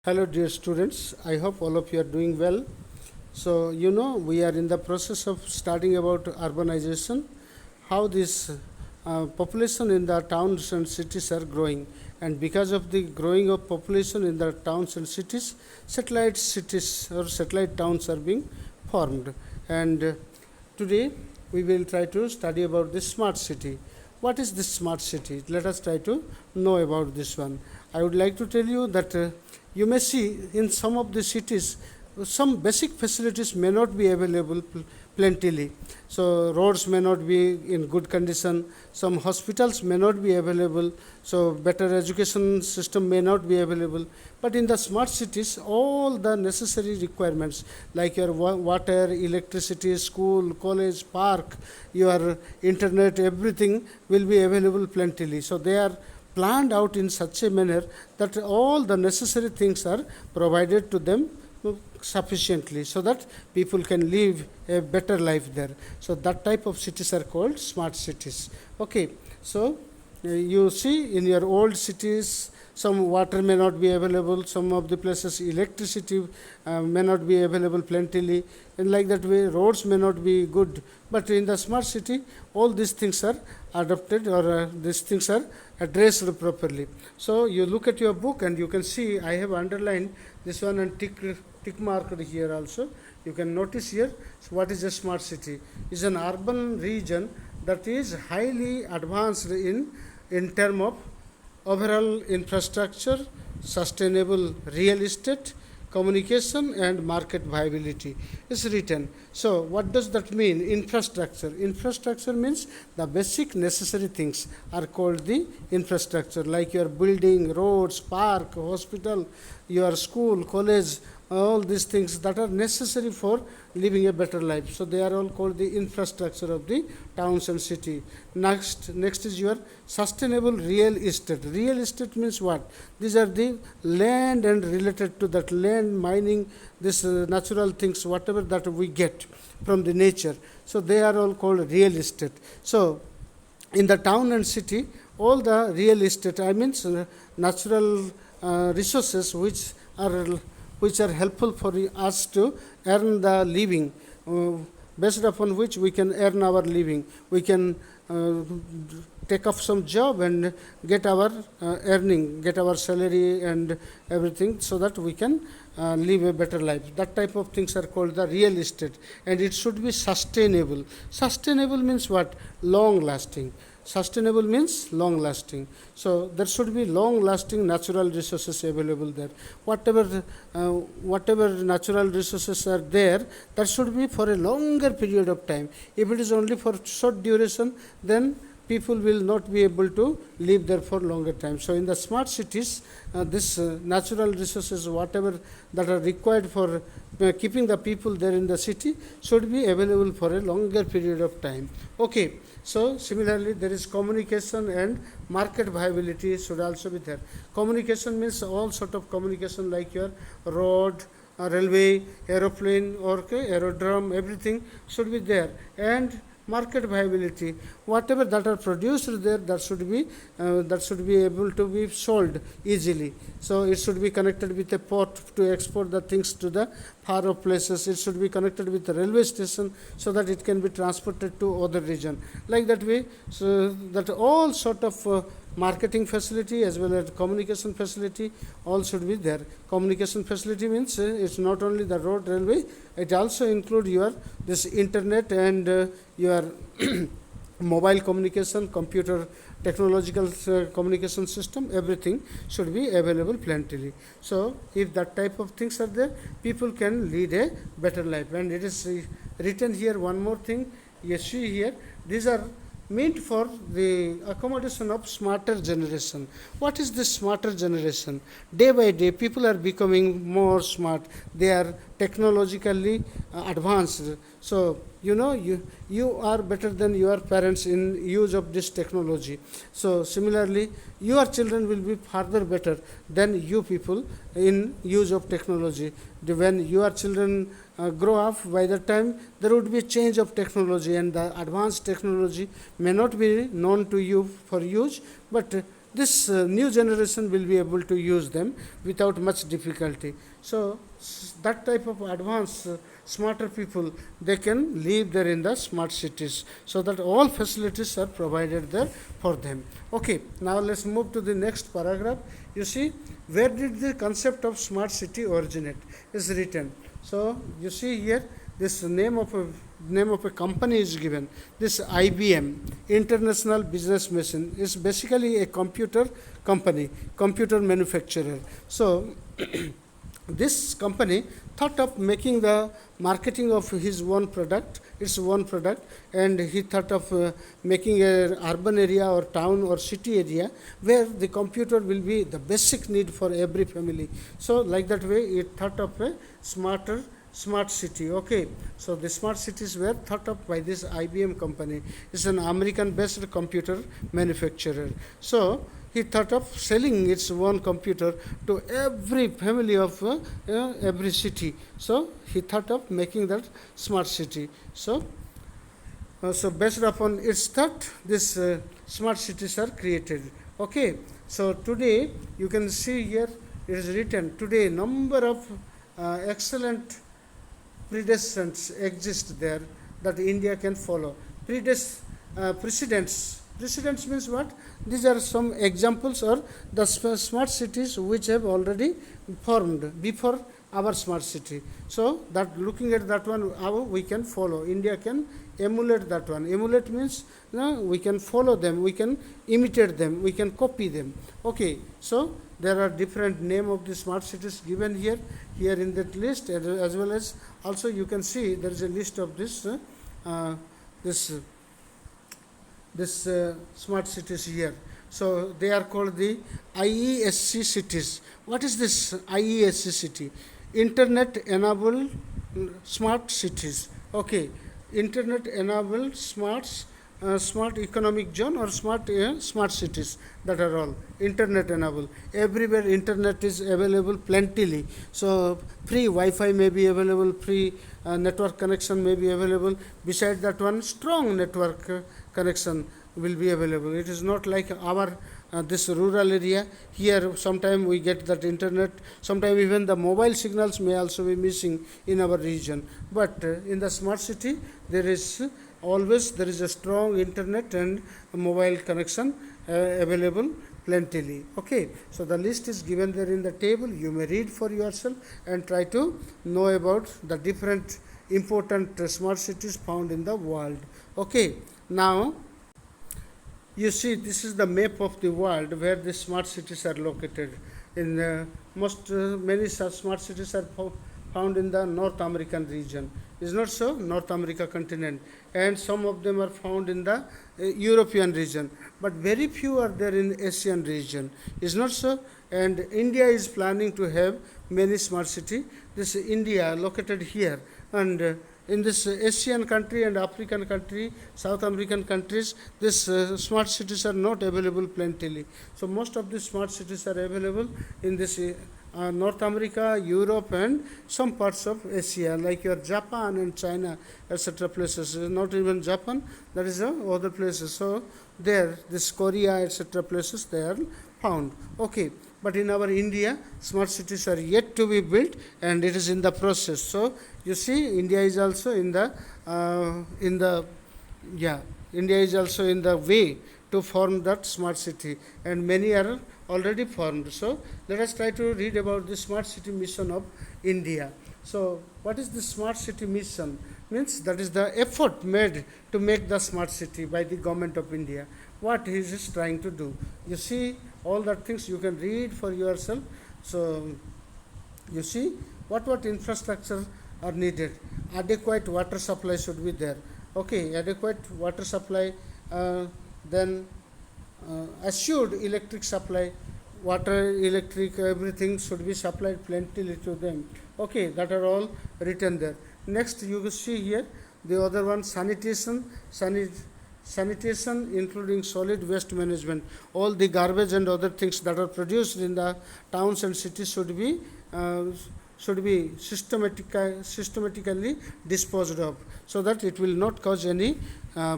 Hello, dear students. I hope all of you are doing well. So, we are in the process of studying about urbanization, how this population in the towns and cities are growing. And because of the growing of population in the towns and cities, satellite cities or satellite towns are being formed. And today we will try to study about the smart city. What is this smart city? Let us try to know about this one. I would like to tell you that you may see in some of the cities some basic facilities may not be available plentifully. So roads may not be in good condition, some hospitals may not be available, so better education system may not be available. But in the smart cities, all the necessary requirements like your water, electricity, school, college, park, your internet, everything will be available plentifully. So they are planned out in such a manner that all the necessary things are provided to them sufficiently so that people can live a better life there. So that type of cities are called smart cities. Okay, so you see in your old cities some water may not be available, some of the places electricity may not be available plentifully, and like that way roads may not be good. But in the smart city all these things are adopted, or these things are addressed properly. So you look at your book and you can see I have underlined this one and tick marked here also. You can notice here. So what is a smart city? Is an urban region that is highly advanced in term of overall infrastructure, sustainable real estate, communication and market viability is written. So what does that mean? Infrastructure. Infrastructure means the basic necessary things are called the infrastructure, like your building, roads, park, hospital, your school, college, all these things that are necessary for living a better life. So they are all called the infrastructure of the towns and city. Next is your sustainable real estate. Real estate means what? These are the land and related to that land, mining, this natural things, whatever that we get from the nature. So they are all called real estate. So in the town and city, all the real estate, I mean natural resources which are helpful for us to earn the living, based upon which we can earn our living. We can take up some job and get our earning, get our salary and everything, so that we can live a better life. That type of things are called the real estate, and it should be sustainable. Sustainable means what? Long lasting. Sustainable means long lasting. So there should be long lasting natural resources available there. Whatever natural resources are there, that should be for a longer period of time. If it is only for short duration, then people will not be able to live there for longer time. So in the smart cities, this natural resources, whatever that are required for keeping the people there in the city, should be available for a longer period of time. Okay, so similarly there is communication and market viability should also be there. Communication means all sort of communication like your road, railway, aeroplane, or aerodrome, everything should be there. And market viability, whatever that are produced there, that should be able to be sold easily. So it should be connected with a port to export the things to the far off places. It should be connected with the railway station so that it can be transported to other region. Like that way, so that all sort of marketing facility as well as communication facility all should be there. Communication facility means it's not only the road, railway, it also include your this internet and your mobile communication, computer technological communication system, everything should be available plentifully. So if that type of things are there, people can lead a better life. And it is written here one more thing, you see here, these are meant for the accommodation of smarter generation. What is this smarter generation? Day by day people are becoming more smart, they are technologically advanced. So you are better than your parents in use of this technology. So similarly your children will be further better than you people in use of technology. When your children grow up, by the time there would be a change of technology, and the advanced technology may not be known to you for use, but this new generation will be able to use them without much difficulty. So that type of advanced smarter people, they can live there in the smart cities, so that all facilities are provided there for them. Okay, now let's move to the next paragraph. You see, where did the concept of smart city originate is written. So you see here, this name of a company is given. This IBM, International Business Machine, is basically a computer company, computer manufacturer. So this company thought of making the marketing of his own product, its own product, and he thought of making an urban area or town or city area where the computer will be the basic need for every family. So like that way, it thought of a smart city. Okay, so the smart cities were thought of by this IBM company. It's an American based computer manufacturer. So he thought of selling its own computer to every family of every city. So he thought of making that smart city. So based upon its thought, these smart cities are created. Okay, so today you can see here it is written, today number of excellent precedents exist there that India can follow. Precedents. Precedents means what? These are some examples or the smart cities which have already formed before our smart city. So that looking at that one, how we can follow. India can emulate that one. Emulate means we can follow them, we can imitate them, we can copy them. Okay, so there are different name of the smart cities given here in that list, as well as also you can see there is a list of this smart cities here. So they are called the IESC cities. What is this IESC city? Internet enabled smart cities. Okay, internet enabled smart economic zone or smart cities, that are all internet enabled. Everywhere internet is available plentifully. So free Wi-Fi may be available, free network connection may be available. Beside that one, strong network connection will be available. It is not like our this rural area. Here sometime we get that internet, sometime even the mobile signals may also be missing in our region. But in the smart city, there is a strong internet and mobile connection available plentifully. Okay, so the list is given there in the table. You may read for yourself and try to know about the different important smart cities found in the world. Okay, now you see, this is the map of the world where the smart cities are located. In many such smart cities are found in the North American region. Is not so? North America continent, and some of them are found in the European region, but very few are there in Asian region. Is not so? And India is planning to have many smart city. This India located here, and in this Asian country and African country, South American countries, these smart cities are not available plentifully. So most of the smart cities are available in this North America, Europe, and some parts of Asia, like your Japan and China, etc. places. Not even Japan, that is other places. So there, this Korea, etc. places, they are found. Okay. But in our India, smart cities are yet to be built, and it is in the process. So you see, India is also India is also in the way to form that smart city, and many are already formed. So let us try to read about the smart city mission of India. So what is the smart city mission? Means that is the effort made to make the smart city by the government of India. What he is trying to do. You see, all that things you can read for yourself. So you see what infrastructure are needed. Adequate water supply should be there. Okay, adequate water supply, then assured electric supply, water, electric, everything should be supplied plentifully to them. Okay, that are all written there. Next you will see here the other one, sanitation including solid waste management. All the garbage and other things that are produced in the towns and cities should be systematically disposed of, so that it will not cause any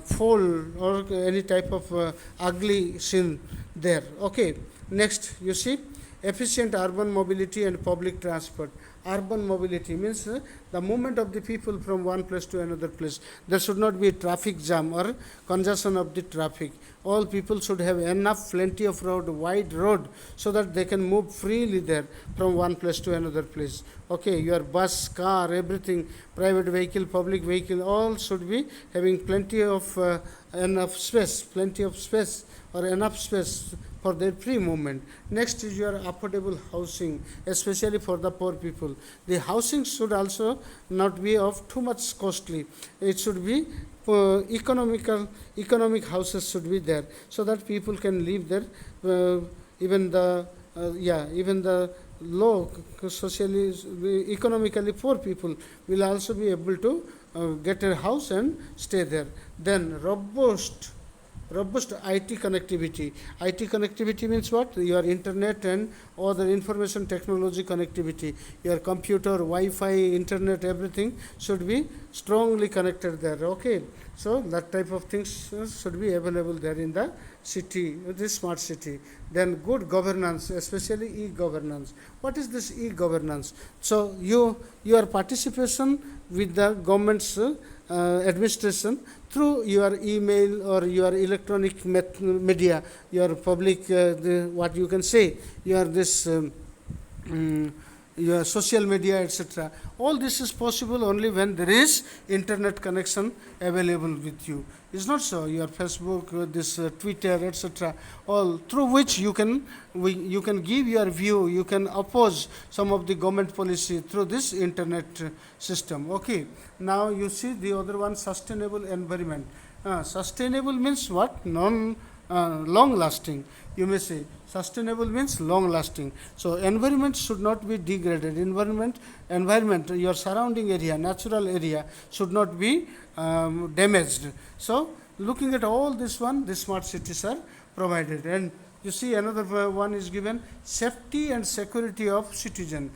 fall or any type of ugly scene there. Okay, next you see efficient urban mobility and public transport. Urban mobility means the movement of the people from one place to another place. There should not be a traffic jam or congestion of the traffic. All people should have enough plenty of road, wide road, so that they can move freely there from one place to another place. Okay, your bus, car, everything, private vehicle, public vehicle, all should be having plenty of plenty of space or enough space for their free movement. Next is your affordable housing, especially for the poor people. The housing should also not be of too much costly. It should be economic houses should be there, so that people can live there. Even the even the low socially economically poor people will also be able to get a house and stay there. Then robust IT connectivity. IT connectivity means what? Your internet and other information technology connectivity. Your computer, Wi-Fi, internet, everything should be strongly connected there. Okay, so that type of things should be available there in the city, this smart city. Then good governance, especially e-governance. What is this e-governance? So your participation with the government's administration through your email or your electronic media, your public, what you can say, your this your social media, etc. All this is possible only when there is internet connection available with you. It's not so. Your Facebook, this Twitter, etc. All through which you can give your view, you can oppose some of the government policy through this internet system. Okay. Now you see the other one, sustainable environment. Sustainable means what? Long lasting. You may say sustainable means long lasting. So environment should not be degraded. Environment, your surrounding area, natural area should not be damaged. So looking at all this one, the smart cities are provided. And you see another one is given, safety and security of citizen.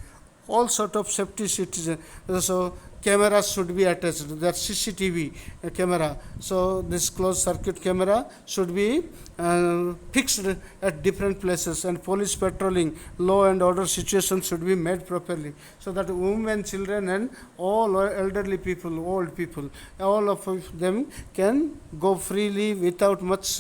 All sort of safety citizen. So cameras should be attached, that CCTV camera. So this closed circuit camera should be fixed at different places, and police patrolling, law and order situation should be made properly, so that women, children and all elderly people, old people, all of them can go freely without much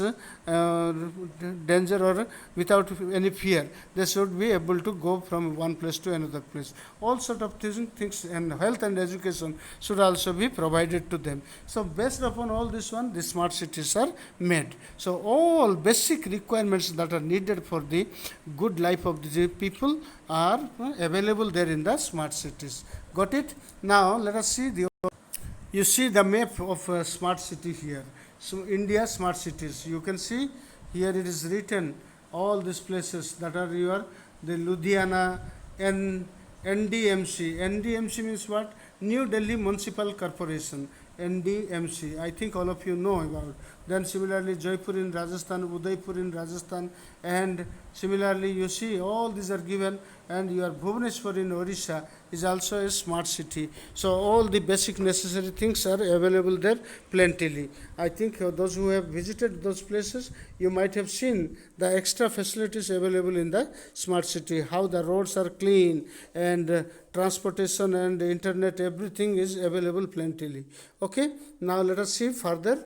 danger or without any fear. They should be able to go from one place to another place. All sort of things and health and education should also be provided to them. So based upon all this one, the smart cities are made. So all basic requirements that are needed for the good life of the people are available there in the smart cities. Got it? Now let us see you see the map of a smart city here. So India smart cities, you can see here it is written all these places that are the Ludhiana and NDMC. NDMC means what? New Delhi Municipal Corporation. NDMC. I think all of you know about. Then similarly Jaipur in Rajasthan, Udaipur in Rajasthan, and similarly you see all these are given, and your Bhubaneswar in Odisha is also a smart city. So all the basic necessary things are available there plentifully. I think those who have visited those places, you might have seen the extra facilities available in the smart city, how the roads are clean, and transportation and internet, everything is available plentifully. Okay, now let us see further.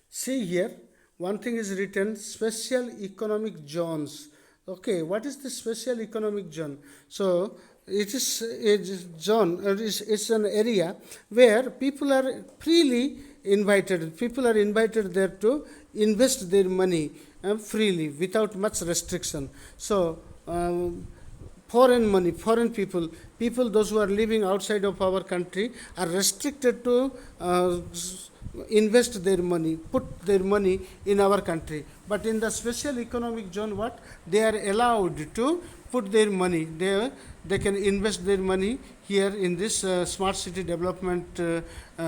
See here, one thing is written, special economic zones. Okay, what is the special economic zone? So it is a zone, it's an area where people are freely invited. People are invited there to invest their money freely without much restriction. So foreign people those who are living outside of our country are restricted to invest their money, put their money in our country. But in the special economic zone, what? They are allowed to put their money. They can invest their money here in this smart city development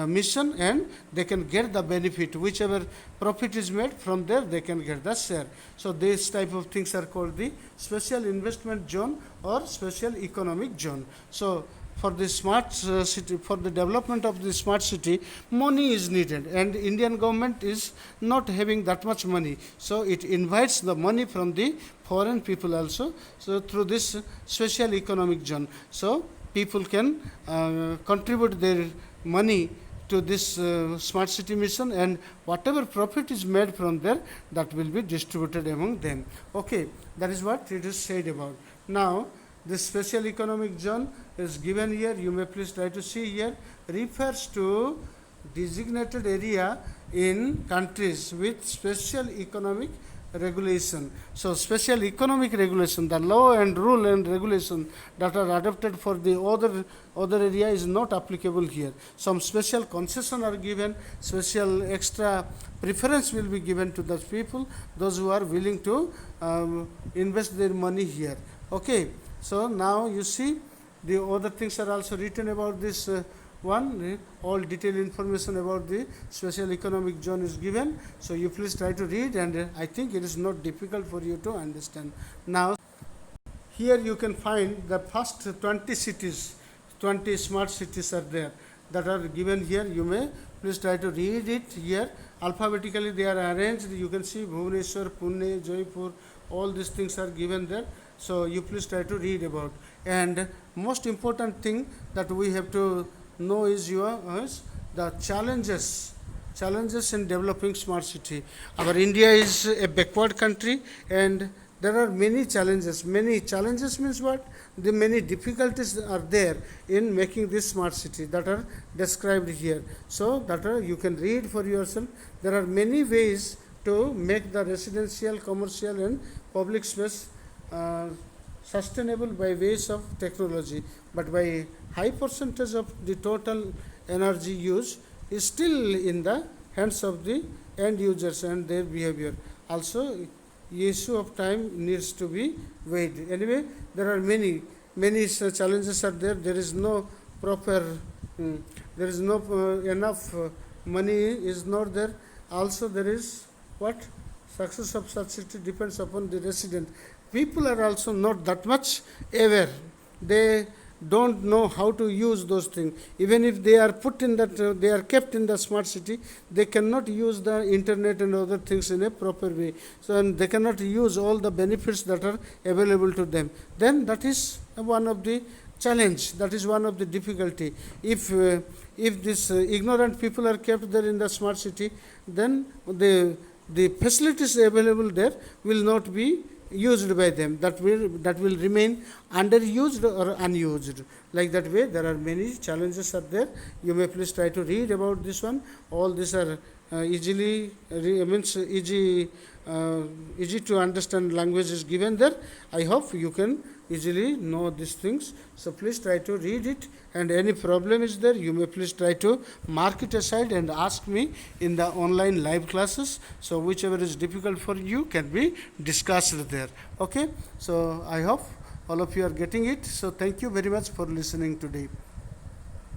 mission, and they can get the benefit. Whichever profit is made from there, they can get the share. So these type of things are called the special investment zone or special economic zone. So for the smart city, for the development of the smart city, money is needed, and Indian government is not having that much money, so it invites the money from the foreign people also, so through this special economic zone, so people can contribute their money to this smart city mission, and whatever profit is made from there, that will be distributed among them. Okay, that is what it is said about. Now this special economic zone is given here, you may please try to see here, refers to designated area in countries with special economic regulation. So special economic regulation, the law and rule and regulation that are adopted for the other area is not applicable here. Some special concession are given, special extra preference will be given to those people, those who are willing to invest their money here. Okay, so now you see the other things are also written about this one, all detailed information about the special economic zone is given, so you please try to read, and I think it is not difficult for you to understand. Now here you can find the first 20 cities, 20 smart cities are there that are given here. You may please try to read it here. Alphabetically they are arranged. You can see Bhubaneswar, Pune, Jaipur, all these things are given there. So you please try to read about. And most important thing that we have to know is the challenges in developing smart city. Our India is a backward country, and there are many challenges. Many challenges means what? The many difficulties are there in making this smart city that are described here. So that you can read for yourself. There are many ways to make the residential, commercial and public space sustainable by ways of technology, but by high percentage of the total energy use is still in the hands of the end users and their behavior. Also, issue of time needs to be weighed. Anyway, there are many challenges are there. There is no proper, there is no enough money is not there. Also, there is what? Success of such city depends upon the resident. People are also not that much aware. They don't know how to use those things. Even if they are put in that, they are kept in the smart city, they cannot use the internet and other things in a proper way. So, and they cannot use all the benefits that are available to them. Then that is one of the challenge. That is one of the difficulty. If these ignorant people are kept there in the smart city, then the facilities available there will not be used by them. That will remain underused or unused. Like that way, there are many challenges are there. You may please try to read about this one. All these are easy to understand language is given there. I hope you can easily know these things. So please try to read it, and any problem is there, you may please try to mark it aside and ask me in the online live classes. So whichever is difficult for you can be discussed there. Okay, so I hope all of you are getting it. So thank you very much for listening today.